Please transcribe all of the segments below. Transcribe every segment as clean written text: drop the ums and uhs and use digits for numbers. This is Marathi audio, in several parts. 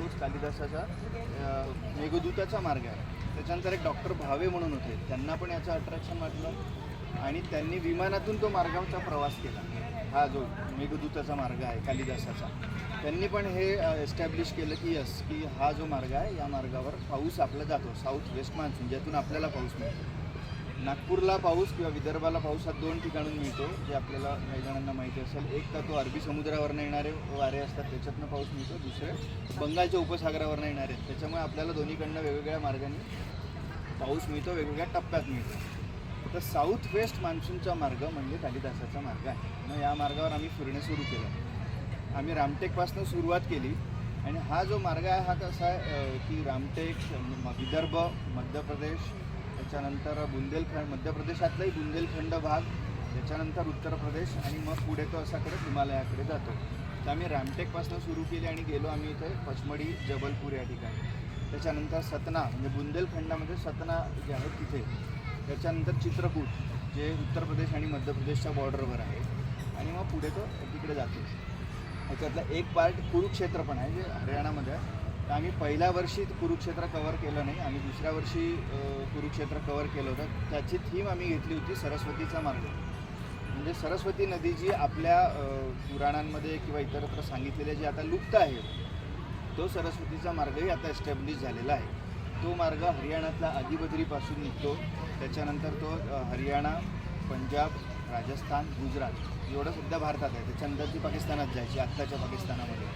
तोच कालिदासाचा मेघदूताचा मार्ग आहे. त्याच्यानंतर एक डॉक्टर भावे म्हणून होते, त्यांना पण याचं अट्रॅक्शन वाटलं आणि त्यांनी विमानातून तो मार्गाचा प्रवास केला. हा जो मेघदूताचा मार्ग आहे कालिदासाचा, त्यांनी पण हे एस्टॅब्लिश केलं की यस, की हा जो मार्ग आहे या मार्गावर पाऊस आपला जातो, साऊथ वेस्ट मान्सून, ज्यातून आपल्याला पाऊस मिळतो. नागपूरला पाऊस किंवा विदर्भाला पाऊस हा 2 ठिकाणून मिळतो, जे आपल्याला काही जणांना माहिती असेल. एक तर तो अरबी समुद्रावरनं येणारे वारे असतात, त्याच्यातनं पाऊस मिळतो. दुसरे बंगालच्या उपसागरावरनं येणारे, त्याच्यामुळे आपल्याला दोन्हीकडनं वेगवेगळ्या मार्गाने पाऊस मिळतो, वेगवेगळ्या टप्प्यात मिळतो. तर साऊथ वेस्ट मान्सूनचा मार्ग म्हणजे कालिदासाचा मार्ग आहे. मग या मार्गावर आम्ही फिरणे सुरू केलं. आम्ही रामटेकपासून सुरुवात केली आणि हा जो मार्ग आहे हा कसा आहे की रामटेक, विदर्भ, मध्य प्रदेश, त्याच्यानंतर बुंदेलखंड, मध्य प्रदेशातलाही बुंदेलखंड भाग, त्याच्यानंतर उत्तर प्रदेश आणि मग पुढे तो असाकडे हिमालयाकडे जातो. तर आम्ही रामटेकपासून सुरू केली आणि गेलो आम्ही इथे पचमढी, जबलपूर या ठिकाणी. त्याच्यानंतर सतना म्हणजे बुंदेलखंडामध्ये सतना जे आहे तिथे. त्याच्यानंतर चित्रकूट जे उत्तर प्रदेश आणि मध्य प्रदेशच्या बॉर्डरवर आहे आणि मग पुढे तो तिकडे जातो. याच्यातला एक पार्ट कुरुक्षेत्र पण आहे जे हरियाणामध्ये आहे. तर आम्ही पहिल्या वर्षी कुरुक्षेत्र कवर केलं नाही, आम्ही दुसऱ्या वर्षी कुरुक्षेत्र कवर केलं होतं. त्याची थीम आम्ही घेतली होती सरस्वतीचा मार्ग. म्हणजे सरस्वती नदी जी आपल्या पुराणांमध्ये किंवा इतरत्र सांगितलेल्या जी आता लुप्त आहे, तो सरस्वतीचा मार्गही आता एस्टॅब्लिश झालेला आहे. तो मार्ग हरियाणातला आदिबद्रीपासून निघतो. त्याच्यानंतर तो हरियाणा, पंजाब, राजस्थान, गुजरात एवढं सुद्धा भारतात आहे. त्याच्यानंतर ती पाकिस्तानात जायची, आत्ताच्या पाकिस्तानामध्ये.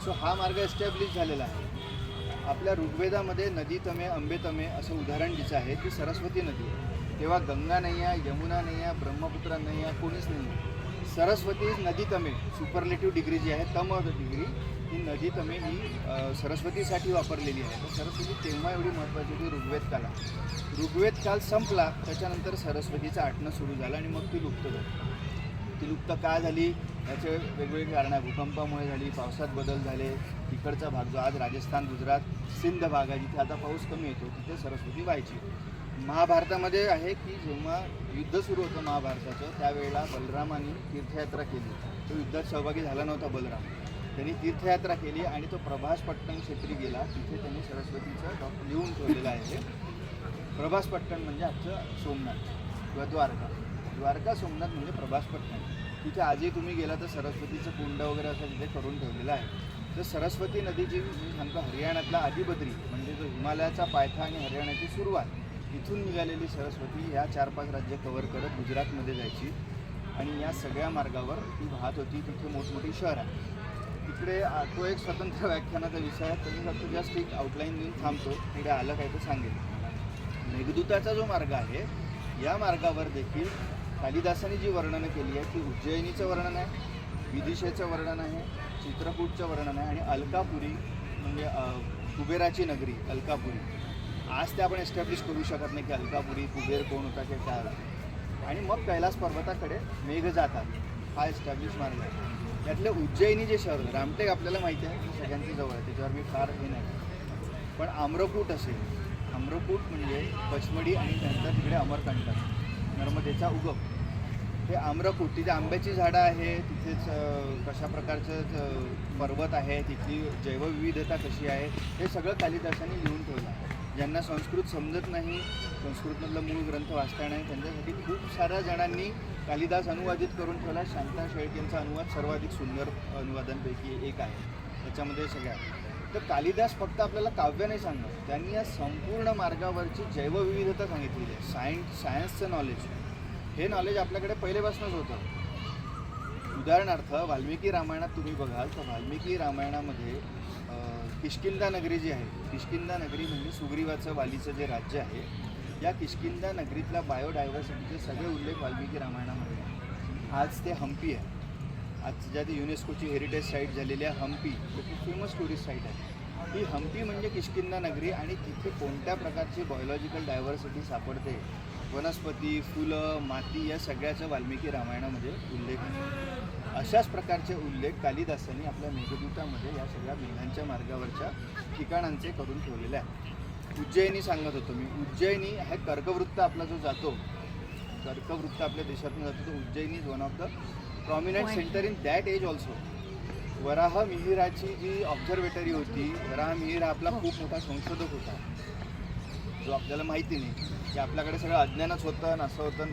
सो हा मार्ग एस्टॅब्लिश झालेला आहे. आपल्या ऋग्वेदामध्ये नदी तमे, अंबे तमे असं उदाहरण जिचं आहे ती सरस्वती नदी आहे. तेव्हा गंगा नाही आहे, यमुना नाही आहे, ब्रह्मपुत्रा नाही आहे, कोणीच नाही आहे. सरस्वती नदी तमे, सुपरलेटिव्ह डिग्री जी आहे, तम डिग्री, ही नदी तमे ही सरस्वतीसाठी वापरलेली आहे. तर सरस्वती तेव्हा एवढी महत्त्वाची होती ऋग्वेद काळात. ऋग्वेद काल संपला, त्याच्यानंतर सरस्वतीचं आटणं सुरू झालं आणि मग ती लुप्त झाली. ती लुप्त का झाली याचे वेगवेगळे कारणं आहे. भूकंपामुळे झाली, पावसात बदल झाले. तिकडचा भाग जो आज राजस्थान, गुजरात, सिंध भाग आहे, जिथे आता पाऊस कमी येतो, तिथे सरस्वती व्हायची. महाभारतामध्ये आहे की जेव्हा युद्ध सुरू होतं महाभारताचं, त्यावेळेला बलरामाने तीर्थयात्रा केली. तो युद्धात सहभागी झाला नव्हता बलराम, त्यांनी तीर्थयात्रा केली आणि तो प्रभासपट्टण क्षेत्री गेला. तिथे त्यांनी सरस्वतीचं लिहून ठेवलेलं आहे. प्रभासपट्टण म्हणजे आजचं सोमनाथ किंवा द्वारका सोमनाथ म्हणजे प्रभासपट्टण. तिथे आजही तुम्ही गेला तर सरस्वतीचं कुंड वगैरे असं तिथे करून ठेवलेलं आहे. तर सरस्वती नदीची मी सांगतो हरियाणातला आदिबद्री म्हणजे जो हिमालयाचा पायथा आणि हरियाणाची सुरुवात, इथून निघालेली सरस्वती या 4-5 राज्य कव्हर करत गुजरातमध्ये जायची आणि या सगळ्या मार्गावर ती वाहत होती. तिथे मोठमोठी शहर आहे. तिकडे तो एक स्वतंत्र व्याख्यानाचा विषय आहे. तुम्ही फक्त जस्ट एक आउटलाईन देऊन थांबतो, तिकडे आलं काय तर सांगेल. मेघदूताचा जो मार्ग आहे, या मार्गावर देखील कालिदासाने जी वर्णनं केली आहे ती उज्जैनीचं वर्णन आहे, विदिशेचं वर्णन आहे, चित्रकूटचं वर्णन आहे आणि अलकापुरी म्हणजे कुबेराची नगरी अलकापुरी. आज ते आपण एस्टॅब्लिश करू शकत नाही की अलकापुरी कुबेर कोण होता की काय होता. आणि मग कैलास पर्वताकडे मेघ जातात, हा एस्टॅब्लिश मार्ग आहे. त्यातले उज्जैनी जे शहर, रामटेक आपल्याला माहिती आहे की सगळ्यांची जवळ आहे, त्याच्यावर मी फार हे नाही. पण आम्रकूट असेल, आम्रकूट म्हणजे पचमढी आणि नंतर तिकडे अमरकंटक, नर्मदेचा उगम, हे आम्रकूट, तिथे आंब्याची झाडं आहे, तिथेच कशा प्रकारचं पर्वत आहे, तिथली जैवविविधता कशी आहे, हे सगळं कालिदासाने लिहून ठेवलं आहे. ज्यांना संस्कृत समजत नाही, संस्कृतमधलं मूळ ग्रंथ वाचता नाही, त्यांच्यासाठी खूप साऱ्या जणांनी कालिदास अनुवादित करून ठेवला. शांता शेळकेंचा अनुवाद सर्वाधिक सुंदर अनुवादांपैकी एक आहे. त्याच्यामध्ये सगळ्या तर कालिदास फक्त आपल्याला काव्य नाही सांगत, त्यांनी या संपूर्ण मार्गावरची जैवविविधता सांगितलेली आहे. सायन्सचं नॉलेज, हे नॉलेज आपल्याकडे पहिलेपासूनच होतं. उदाहरणार्थ वाल्मिकी रामायणात तुम्ही बघाल तर वाल्मिकी रामायणामध्ये किष्किंधा नगरी जी आहे, किष्किंधा नगरी म्हणजे सुग्रीवाचं वालीचं जे राज्य आहे, या किष्किंधा नगरीतल्या बायोडायव्हर्सिटीचे सगळे उल्लेख वाल्मिकी रामायणामध्ये आहे. आज ते हम्पी आहे, आज ज्या ती युनेस्कोची हेरिटेज साईट झालेली आहे हम्पी, त्याची फेमस टुरिस्ट साईट आहे. ही हम्पी म्हणजे किष्किंधा नगरी आणि तिथे कोणत्या प्रकारची बायोलॉजिकल डायव्हर्सिटी सापडते, वनस्पती, फुलं, माती, या सगळ्याचा वाल्मिकी रामायणामध्ये उल्लेख आहे. अशाच प्रकारचे उल्लेख कालिदासांनी आपल्या मेघदूतामध्ये या सगळ्या मेघांच्या मार्गावरच्या ठिकाणांचे करून ठेवलेले आहे. उज्जैनी सांगत होतो मी, उज्जैनी हा कर्कवृत्त आपला जो जातो, कर्कवृत्त आपल्या देशातून जातो, तो Ujjaini is one of the prominent centre in that age also. Varaha मिहिराची जी ऑब्झर्वेटरी होती, वराह मिहिर हा आपला खूप मोठा संशोधक होता, जो आपल्याला माहिती नाही की आपल्याकडे सगळं अज्ञानच होतं आणि असं होतं आणि